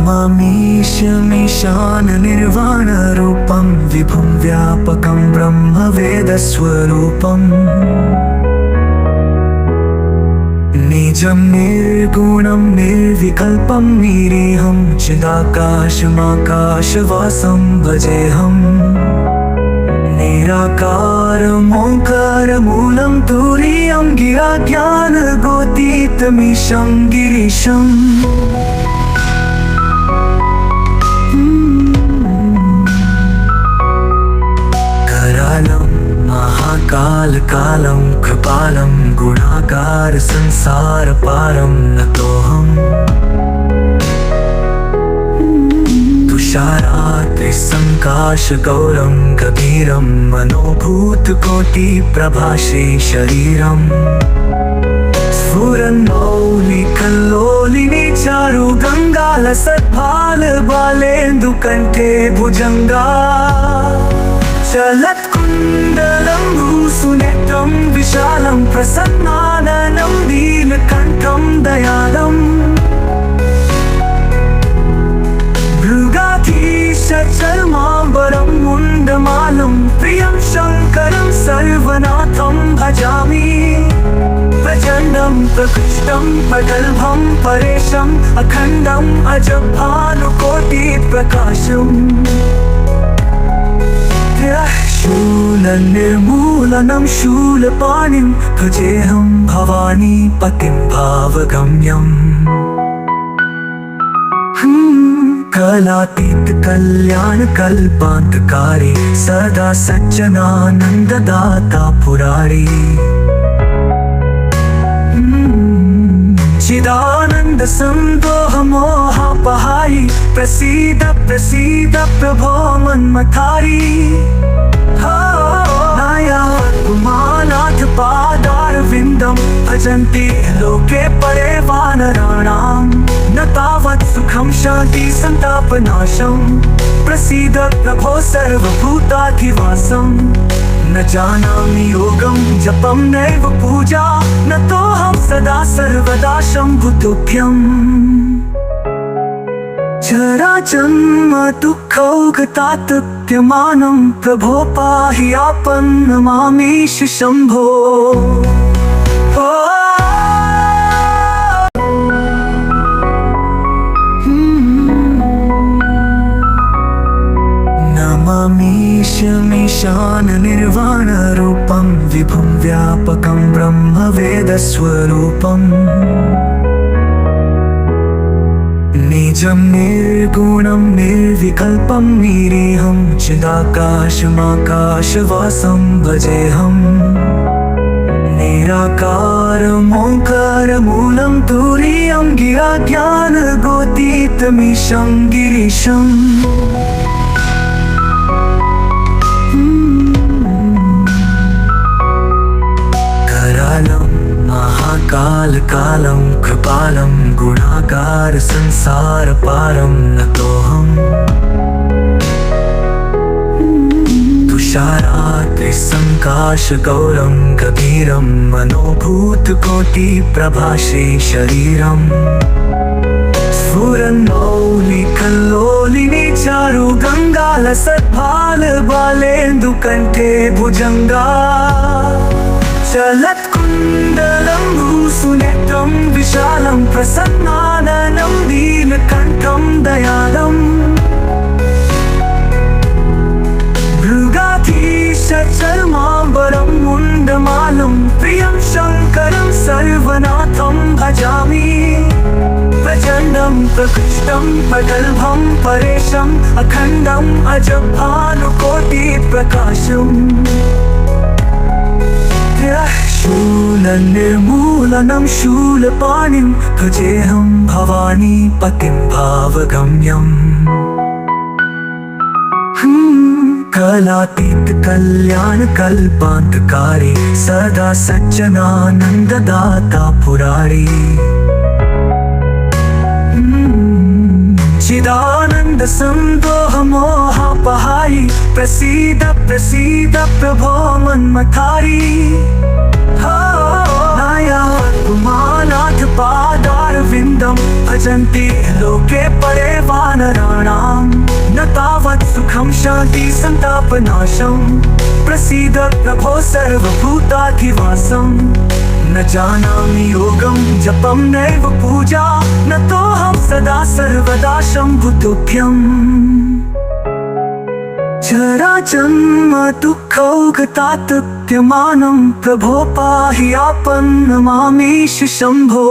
नमामीशमीशान निर्वाणरूपं विभुं व्यापकं ब्रह्मवेदस्वरूपम् निजं निर्गुणं निर्विकल्पं निरीहं चिदाकाशमाकाशवासं भजेऽहम् निराकारमोङ्कारमूलं तुरीयं गिराज्ञानगोतीतमीशं गिरीशम् महाकालकालं कृपालं गुणाकार संसारपारं नतोऽहम् तुषारात्रिसङ्काशगौरं गभीरं मनोभूतकोटिप्रभासे शरीरम् स्फुरन्मौलिकल्लोलिनी चारु गङ्गालसद्भालबालेन्दुकण्ठे भुजङ्गा चलत्कुण्डलं भूसुनेत्रं विशालं प्रसन्नाननं नीलकण्ठं दयालम् मृगाधीशचर्माम्बरं मुण्डमालं प्रियं शङ्करं सर्वनाथं भजामि प्रचण्डं प्रकृष्टं प्रगल्भं परेशम् अखण्डम् अजभानुकोटिप्रकाशम् शूलनिर्मूलनं शूलपाणिं भजेऽहं भवानी पतिं भावगम्यम् कलातीत कल्याण कल्पान्तकारी सदा सज्जनानन्ददाता पुरारी चिदानन्द सन्दोह मोहापहारी प्रसीद प्रसीद प्रभो मन्मथारी नाथ पादारविन्दं भजन्ति लोके परे वानराणां न तावत् सुखं शान्ति सन्तापनाशं प्रसीद प्रभो सर्वभूताधिवासं न जानामि योगं जपं नैव पूजा न तोऽहं सदा सर्वदा शम्भुतुभ्यम् जराजन्म दुःखौघतातप्यमानं प्रभो पाहि आपन्नमामीश शम्भो नमामीशमीशान निर्वाणरूपं विभुं व्यापकं ब्रह्मवेदस्वरूपम् निजं निर्गुणं निर्विकल्पं निरीहं चिदाकाशमाकाशवासं भजेऽहम् निराकारमोङ्कारमूलं तुरीयं गिराज्ञानगोतीतमीशं गिरीशम् महाकालकालं कृपालं गुणाकार संसारपारं नतोऽहम् तुषारात्रिसङ्काशगौरं गभीरं मनोभूतकोटिप्रभासे शरीरम् स्फुरन्मौलिकल्लोलिनी चारु गङ्गालसद्भालबालेन्दुकण्ठे भुजङ्गा चलत्कुण्डलं भूसुनेत्रं विशालं प्रसन्नाननं नीलकण्ठं दयालम् मृगाधीशचर्माम्बरं मुण्डमालं प्रियं शङ्करं सर्वनाथं भजामि प्रचण्डं प्रकृष्टं प्रगल्भं परेशम् अखण्डम् अजभानुकोटिप्रकाशम् शूलनिर्मूलनं शूलपाणिं भजेऽहं भवानी पतिं भावगम्यम् कलातीत कल्याण कल्पान्तकारी सदा सज्जनानन्ददाता पुरारी चिदानन्द सन्दोह मोहापहारी प्रसीद प्रसीद प्रभो मन्मथारी नाथ पादार गोविन्दं भजन्ति लोके परे वानराणां न तावत् सुखं शान्ति सन्तापनाशं प्रसीद प्रभो सर्वभूताधिवासं न जानामि योगं जपं नैव पूजा न तोऽहं सदा सर्वदा शम्भुतुभ्यम् जराजन्म दुःखौघतातप्यमानं प्रभो पाहि आपन्नमामीश शम्भो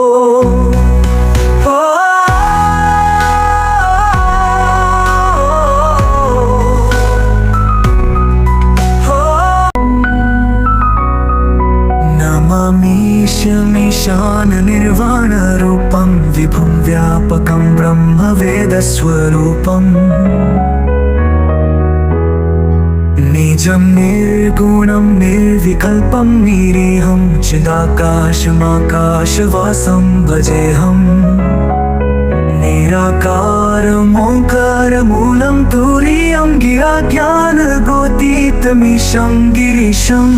नमामीशमीशान निर्वाणरूपं विभुं व्यापकं ब्रह्मवेदस्वरूपम् निजं निर्गुणं निर्विकल्पं निरीहं चिदाकाशमाकाशवासं भजेऽहम् निराकारमोङ्कारमूलं तुरीयं गिराज्ञानगोतीतमीशं गिरीशम्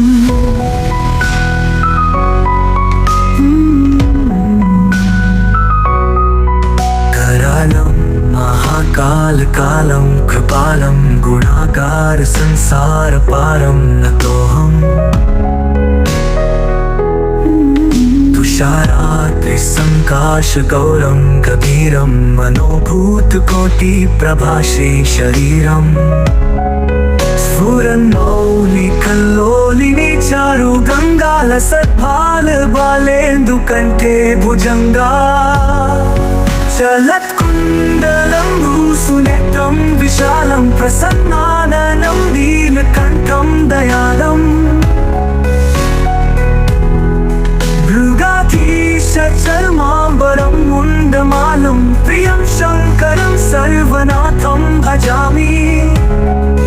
महाकालकालं कृपालं गुणागार संसारपारं नतोऽहम् तुषारात्रिसङ्काशगौरं गभीरं मनोभूतकोटिप्रभासे शरीरम् स्फुरन्मौलिकल्लोलिनी चारु गङ्गालसद्भालबालेन्दुकण्ठे भुजङ्गा चलत्कुण्डलं भूसुनेत्रं विशालं प्रसन्नाननं नीलकण्ठं दयालम् मृगाधीशचर्माम्बरं मुण्डमालं प्रियं शङ्करं सर्वनाथं भजामि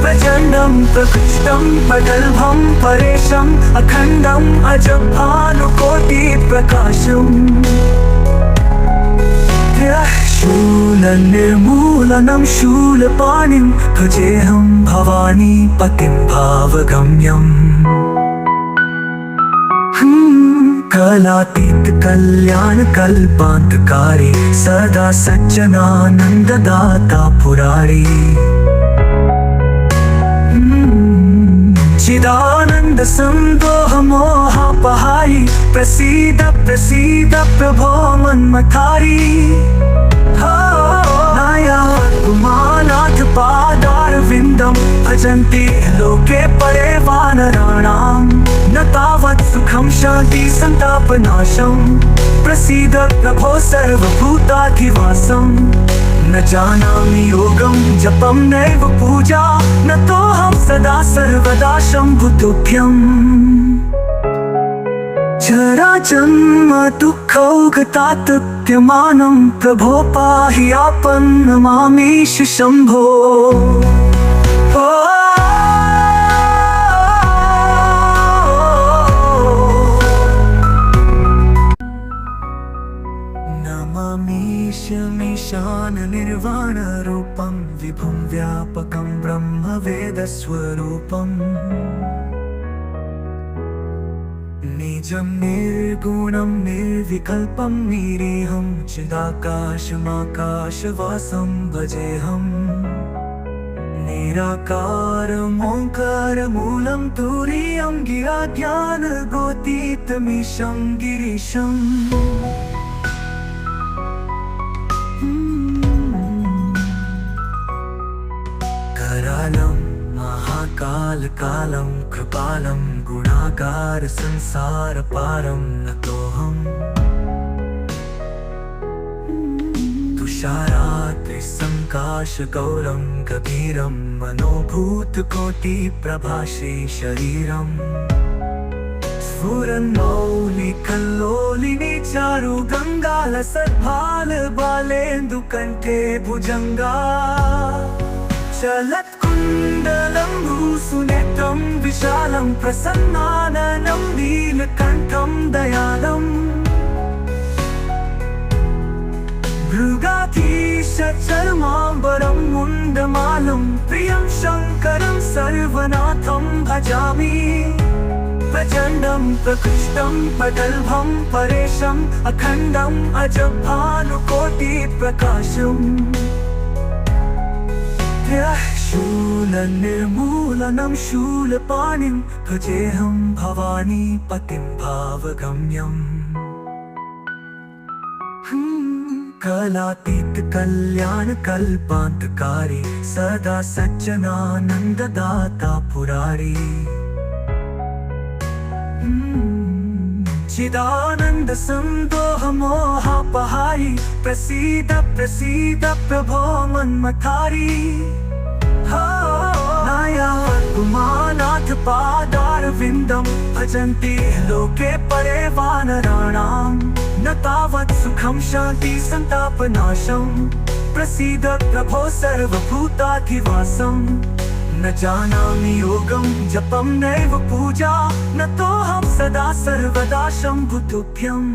प्रचण्डं प्रकृष्टं प्रगल्भं परेशम् अखण्डम् अजभानुकोटिप्रकाशम् शूलनिर्मूलनं शूलपाणिं भजेऽहं भवानी पतिं भावगम्यम् कलातीत कल्याण कल्पान्तकारी सदा सज्जनानन्ददाता पुरारी चिदानन्द सन्दोह मोहापहारी प्रसीद प्रसीद प्रभो मन्मथारी नाथ पादारविन्दं भजन्ति लोके परे वानराणां न तावत् सुखं शान्ति सन्तापनाशं प्रसीद प्रभो सर्वभूताधिवासं न जानामि योगं जपं नैव पूजा न तोऽहं सदा सर्वदा शम्भुतुभ्यम् जराजन्म दुःखौघतातप्यमानं प्रभो पाहि आपन्नमामीश शम्भो नमामीशमीशान निर्वाणरूपं विभुं व्यापकं ब्रह्मवेदस्वरूपम् निजं निर्गुणं निर्विकल्पं निरीहं चिदाकाशमाकाशवासं भजेऽहम् निराकारमोङ्कारमूलं तुरीयं गिराज्ञानगोतीतमीशं गिरीशम् करालं महाकालकालं कृपालं गुणागार संसारपारं नतोऽहम् तुषारात्रिसङ्काशगौरं गभीरं मनोभूतकोटिप्रभासे शरीरम् स्फुरन्मौलिकल्लोलिनी चारु गङ्गालसद्भालबालेन्दुकण्ठे भुजङ्गा चलत्कुण्डलं भूसुनेत्रं विशालं प्रसन्नाननं नीलकण्ठं दयालम् मृगाधीशचर्माम्बरं मुण्डमालं प्रियं शङ्करं सर्वनाथं भजामि प्रचण्डं प्रकृष्टं प्रगल्भं परेशम् अखण्डम् अजभानुकोटिप्रकाशम् शूलनिर्मूलनं शूलपाणिं भजेऽहं भवानी पतिं भावगम्यम् कलातीत कल्याण कल्पान्तकारी सदा सज्जनानन्ददाता पुरारी चिदानन्द सन्दोह मोहापहारी प्रसीद प्रसीद प्रभो मन्मथारी नाथ पादारविन्दं भजन्ति लोके परे वानराणां न तावत् सुखं शान्ति सन्तापनाशं प्रसीद प्रभो सर्वभूताधिवासं न जानामि योगं जपं नैव पूजा न तोऽहं सदा सर्वदा शम्भुतुभ्यम्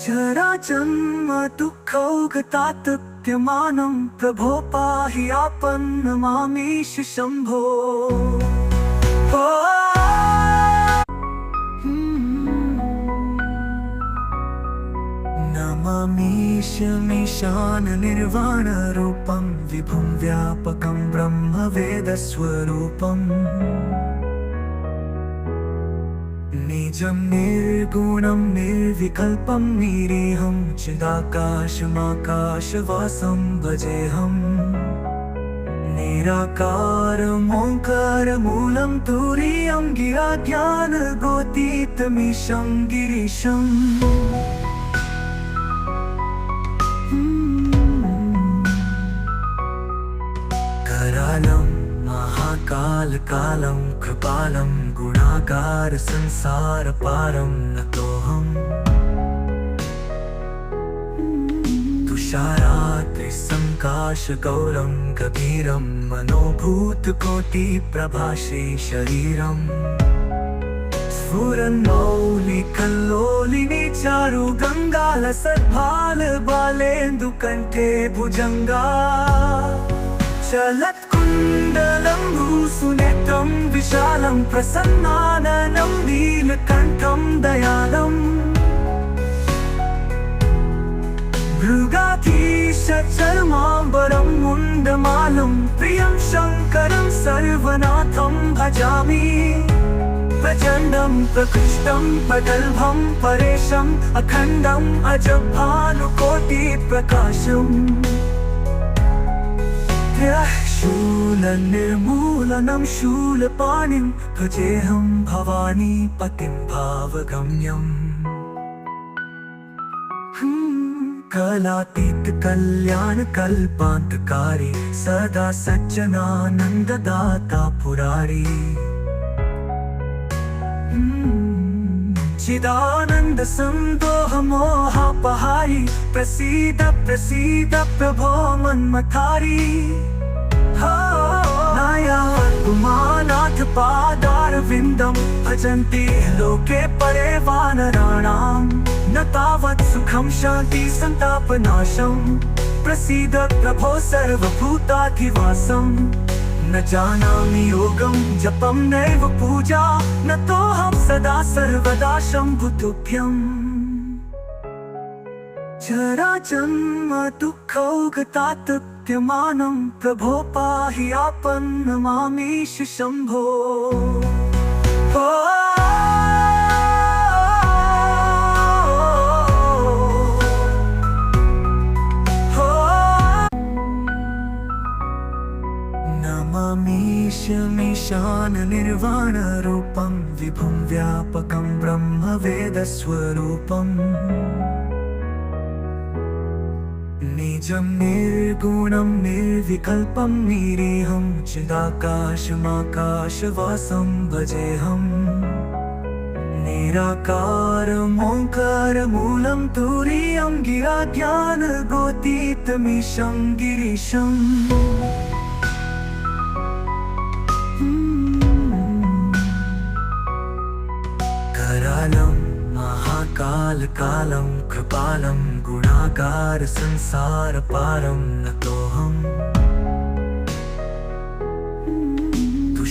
जराजन्म दुःखौघतातप्यमानं प्रभो पाहि आपन्नमामीश शम्भो नमामीशमीशाननिर्वाणरूपं विभुं व्यापकं ब्रह्मवेदस्वरूपम् निजं निर्गुणं निर्विकल्पं निरीहं चिदाकाशमाकाशवासं भजेऽहम् निराकारमोङ्कारमूलं तुरीयं गिराज्ञानगोतीतमीशं गिरीशम् करालं महाकालकालं कृपालं गुणागार संसारपारं नतोऽहम् तुषारात्रिसङ्काशगौरं गभीरं मनोभूतकोटिप्रभासे शरीरम् स्फुरन्मौलिकल्लोलिनी चारु गङ्गालसद्भालबालेन्दुकण्ठे भुजङ्गा चलत्कुण्डलं भूसुनेत्रं विशालं प्रसन्नाननं नीलकण्ठं दयालम् मृगाधीशचर्माम्बरं मुण्डमालं प्रियं शङ्करं सर्वनाथं भजामि प्रचण्डं प्रकृष्टं प्रगल्भं परेशम् अखण्डम् अजभानुकोटिप्रकाशम् शूलनिर्मूलनं शूलपाणिं भजेऽहं भवानी पतिं भावगम्यम् कलातीत कल्याण कल्पान्तकारी सदा सज्जनानन्ददाता पुरारी चिदानन्द सन्दोह मोहापहारी प्रसीद प्रसीद प्रभो मन्मथारी नाथ पादारविन्दं भजन्ति लोके परे वानराणां न तावत् सुखं शान्ति सन्तापनाशं प्रसीद प्रभो सर्वभूताधिवासं न जानामि योगं जपं नैव पूजा न तोऽहं सदा सर्वदा शम्भुतुभ्यम् जराजन्म दुःखौघतातप्यमानं प्रभो पाहि आपन्नमामीश शम्भो नमामीशमीशाननिर्वाणरूपं विभुं व्यापकं ब्रह्मवेदस्वरूपम् निजं निर्गुणं निर्विकल्पं निरीहं चिदाकाशमाकाशवासं भजेऽहम् निराकारमोङ्कारमूलं तुरीयं गिराज्ञानगोतीतमीशं गिरीशम् करालं महाकालकालं कृपालं गुणागार संसारपारं नतोऽहम्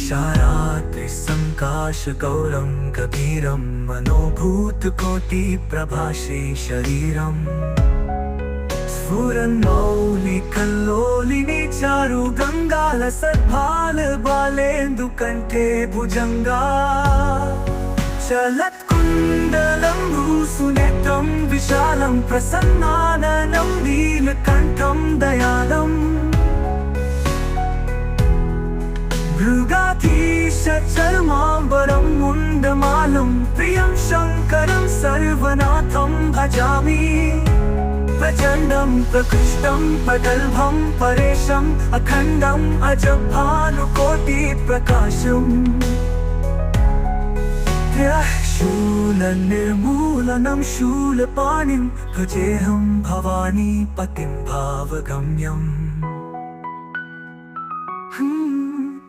तुषारात्रिसङ्काशगौरं गभीरं मनोभूतकोटिप्रभासे शरीरम् स्फुरन्मौलिकल्लोलिनी चारु गङ्गालसद्भालबालेन्दुकण्ठे भुजङ्गा चलत्कुण्डलं भूसुनेत्रं विशालं प्रसन्नाननं नीलकण्ठं दयालम् मृगाधीशचर्माम्बरं मुण्डमालं प्रियं शङ्करं सर्वनाथं भजामि प्रचण्डं प्रकृष्टं प्रगल्भं परेशम् अखण्डम् अजभानुकोटिप्रकाशम् शूलनिर्मूलनं शूलपाणिं भजेऽहं भवानी पतिं भावगम्यम्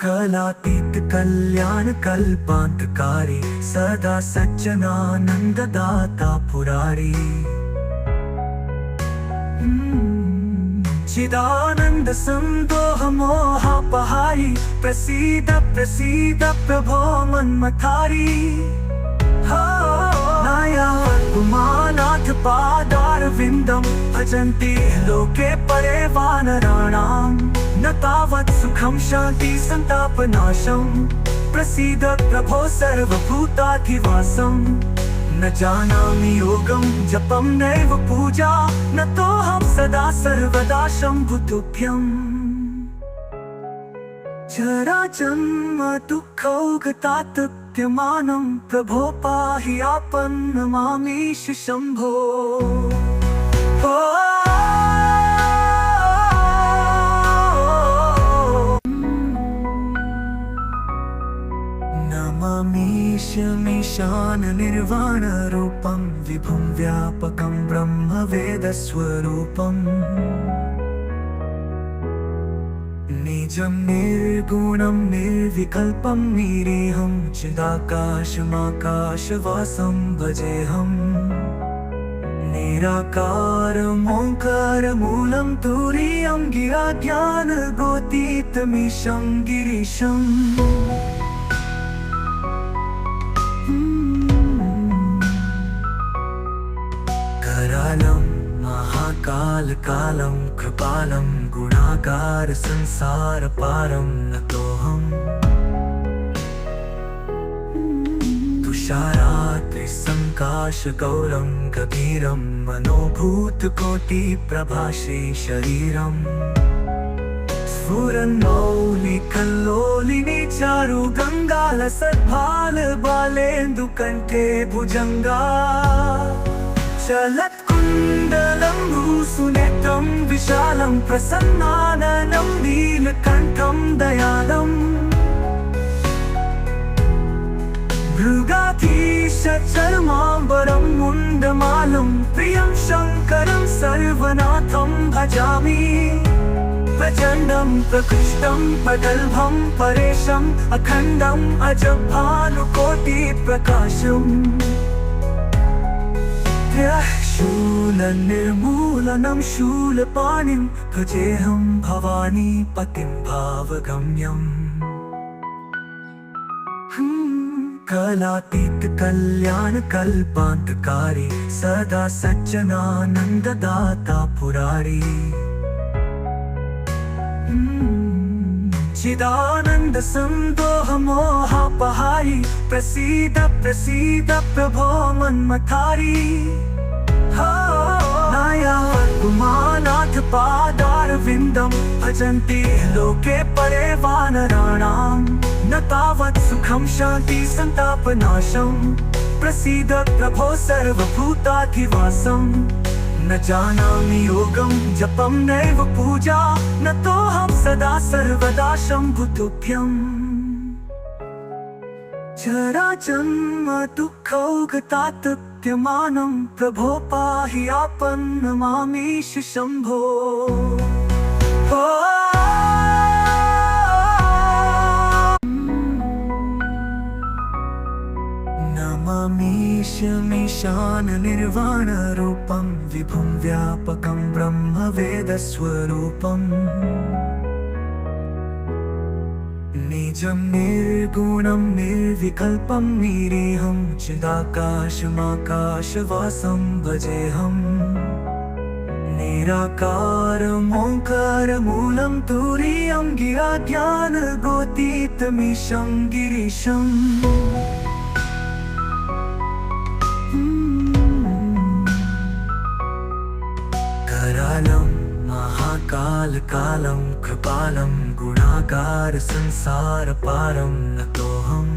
कलातीत कल्याण कल्पान्तकारी सदा सज्जनानन्ददाता पुरारी चिदानन्द सन्दोह मोहापहारी प्रसीद प्रसीद प्रभो मन्मथारी नाथ पादारविन्दं भजन्ति लोके परे वानराणां न तावत् सुखं शान्ति सन्तापनाशं प्रसीद प्रभो सर्वभूताधिवासं न जानामि योगं जपं नैव पूजा न तोऽहं सदा सर्वदा शम्भुतुभ्यम् जराजन्म दुःखौघतातप्यमानं प्रभो पाहि आपन्नमामीश शम्भो नमामीशमीशान निर्वाणरूपं विभुं व्यापकं ब्रह्मवेदस्वरूपम् निजं निर्गुणं निर्विकल्पं निरीहं चिदाकाशमाकाशवासं भजेऽहम् निराकारमोङ्कारमूलं तुरीयं गिराज्ञानगोतीतमीशं गिरीशम् करालं महाकालकालं कृपालं गुणागार संसारपारं नतोऽहम् तुषारात्रिसङ्काशगौरं गभीरं मनोभूतकोटिप्रभासे शरीरम् स्फुरन्मौलिकल्लोलिनी चारु गङ्गालसद्भालबालेन्दुकण्ठे भुजङ्गा चलत्कुण्डलं भूसुनेत्रं विशालं प्रसन्नाननं नीलकण्ठं दयालम् मृगाधीशचर्माम्बरं मुण्डमालं प्रियं शङ्करं सर्वनाथं भजामि प्रचण्डं प्रकृष्टं प्रगल्भं परेशम् अखण्डम् अजभानुकोटिप्रकाशम् शूलनिर्मूलनं शूलपाणिं भजेऽहं भवानी पतिं भावगम्यम् कलातीत कल्याण कल्पान्तकारी सदा सज्जनानन्ददाता पुरारी चिदानन्द सन्दोह मोहापहारी प्रसीद प्रसीद प्रभो मन्मथारी नाथ पादारविन्दं भजन्ति लोके परे वानराणां न तावत् सुखं शान्ति सन्तापनाशं प्रसीद प्रभो सर्वभूताधिवासं न जानामि योगं जपं नैव पूजा न तोऽहं सदा सर्वदा शम्भुतुभ्यम् जराजन्म दुःखौघतातप्यमानं प्रभो पाहि आपन्नमामीश शम्भो नमामीशमीशान निर्वाणरूपं विभुं व्यापकं ब्रह्मवेदस्वरूपम् निजं निर्गुणं निर्विकल्पं निरीहं चिदाकाशमाकाशवासं भजेऽहम् निराकारमोङ्कारमूलं तुरीयं गिराज्ञानगोतीतमीशं गिरीशम् करालं महाकालकालं कृपालं गुणागार संसारपारं नतोऽहम्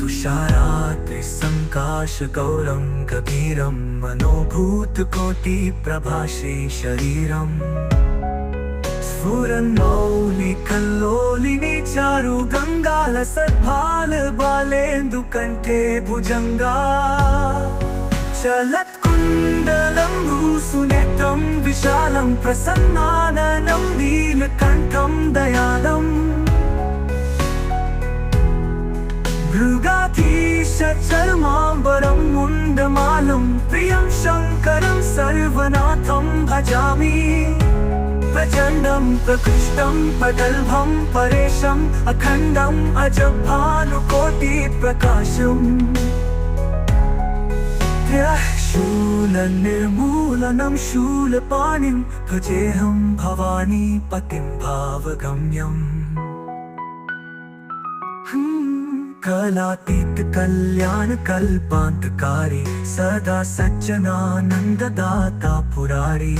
तुषाराद्रिसङ्काशगौरं गभीरं मनोभूतकोटिप्रभासे शरीरम् स्फुरन्मौलिकल्लोलिनी चारु गङ्गालसद्भालबालेन्दुकण्ठे भुजङ्गा चलत्कुण्डलं भूसुनेत्रं विशालं प्रसन्नाननं नीलकण्ठं दयालम् मृगाधीशचर्माम्बरं मुण्डमालं प्रियं शङ्करं सर्वनाथं भजामि प्रचण्डं प्रकृष्टं प्रगल्भं परेशम् अखण्डम् अजभानुकोटिप्रकाशम् शूलनिर्मूलनं शूलपाणिं भजेऽहं भवानी पतिं भावगम्यम् कलातीत कल्याण कल्पान्तकारी सदा सज्जनानन्ददाता पुरारी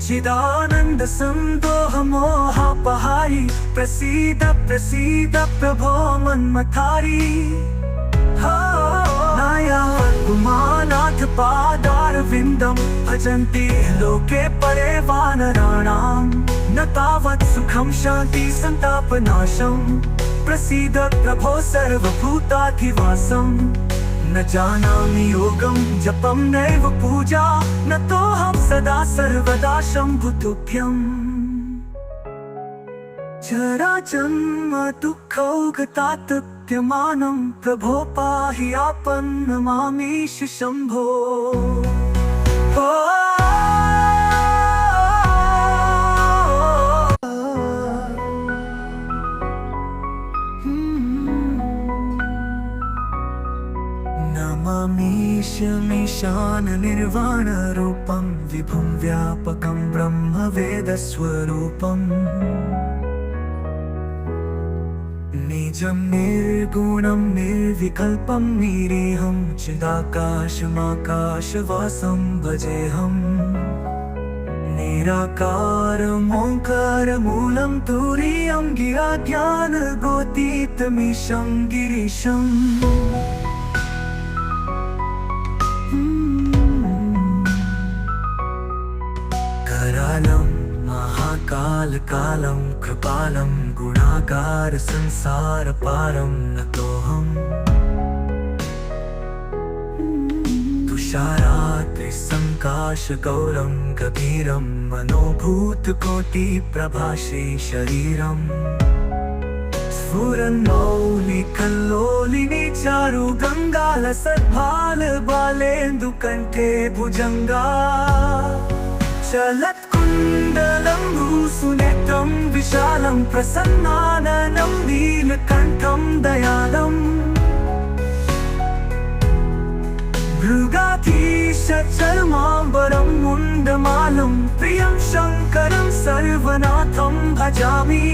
चिदानन्द सन्दोह मोहापहारी प्रसीद प्रसीद प्रभो मन्मथारी नाथ पादारविन्दं भजन्ति लोके परे वानराणां न तावत् सुखं शान्ति सन्तापनाशं प्रसीद प्रभो सर्वभूताधिवासं न जानामि योगं जपं नैव पूजा न तोऽहं सदा सर्वदा शम्भुतुभ्यम् जराजन्म दुःखौघतातप्यमानं प्रभो पाहि आपन्नमामीश शम्भो नमामीशमीशाननिर्वाणरूपं विभुं व्यापकं ब्रह्मवेदस्वरूपम् निजं निर्गुणं निर्विकल्पं निरीहं चिदाकाशमाकाशवासं भजेऽहम् निराकारमोङ्कारमूलं तुरीयं गिराज्ञानगोतीतमीशं गिरीशम् करालं महाकालकालं कृपालं गुणागार संसारपारं नतोऽहम् तुषाराद्रिसङ्काशगौरं गभीरं मनोभूतकोटिप्रभासे शरीरम् स्फुरन्मौलिकल्लोलिनी चारु गङ्गालसद्भालबालेन्दुकण्ठे भुजङ्गा चलत्कुण्डलं भूसुनेत्रं विशालं प्रसन्नाननं नीलकण्ठं दयालम् मृगाधीशचर्माम्बरं मुण्डमालं प्रियं शङ्करं सर्वनाथं भजामि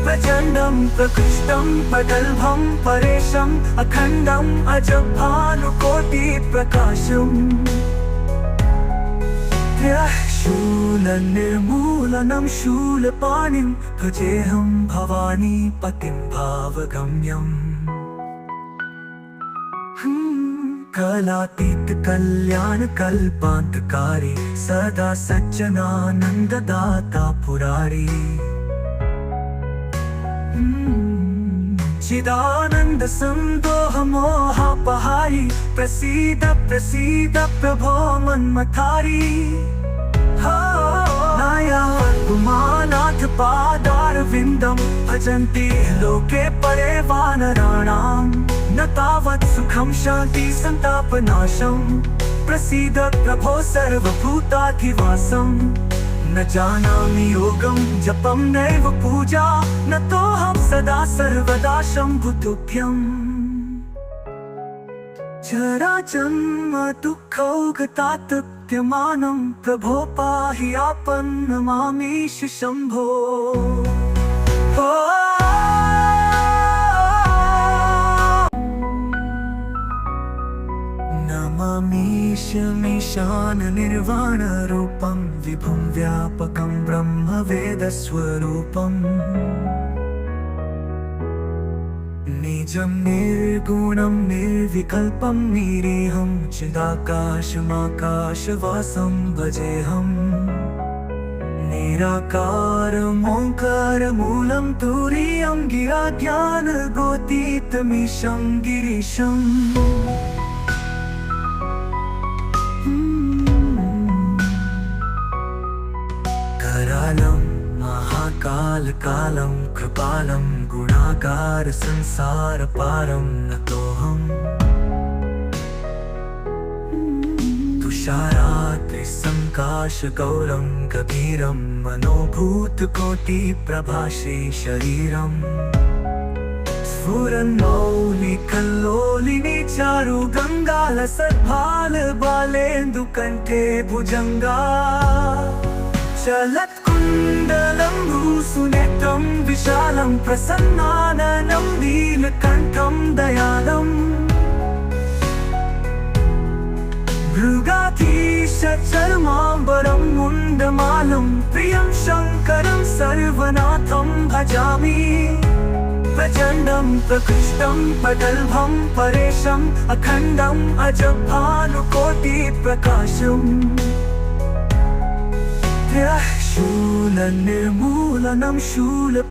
प्रचण्डं प्रकृष्टं प्रगल्भं परेशम् अखण्डम् अजभानुकोटिप्रकाशम् शूलनिर्मूलनं शूलपाणिं भजेऽहं भवानी पतिं भावगम्यम् कलातीत कल्याण कल्पान्तकारी सदा सज्जनानन्ददाता पुरारी चिदानन्द सन्दोह मोहापहारी प्रसीद प्रसीद प्रभो मन्मथारी नाथ पादारविन्दं भजन्ति लोके परे वानराणां न तावत् सुखं शान्ति सन्तापनाशं प्रसीद प्रभो सर्वभूताधिवासम् न जानामि योगं जपं नैव पूजा नतोऽहं सदा सर्वदा शम्भुतुभ्यम् जरा जन्म दुःखौघतातप्यमानं प्रभो पाहि आपन्नमामीश शम्भो नमामीशमीशान निर्वाणरूपं विभुं व्यापकं ब्रह्मवेदस्वरूपम् निजं निर्गुणं निर्विकल्पं निरीहं चिदाकाशमाकाशवासं भजेऽहम् निराकारमोङ्कारमूलं तुरीयं गिराज्ञानगोतीतमीशं गिरीशम् करालं महाकालकालं कृपालं गुणागार संसारपारं नतोऽहम् तुषाराद्रिसङ्काशगौरं गभीरं मनोभूतकोटिप्रभासे शरीरम् स्फुरन्मौलिकल्लोलिनी चारु गङ्गालसद्भालबालेन्दुकण्ठे भुजङ्गा चलत्कुण्डलं भूसुनेत्रं विशालं प्रसन्नाननं नीलकण्ठं दयालम् मृगाधीशचर्माम्बरं मुण्डमालं प्रियं शङ्करं सर्वनाथं भजामि प्रचण्डं प्रकृष्टं पटलभं परेशम् अखण्डम् अजभानुकोटिप्रकाशम् शूलनिर्मूलनं शूल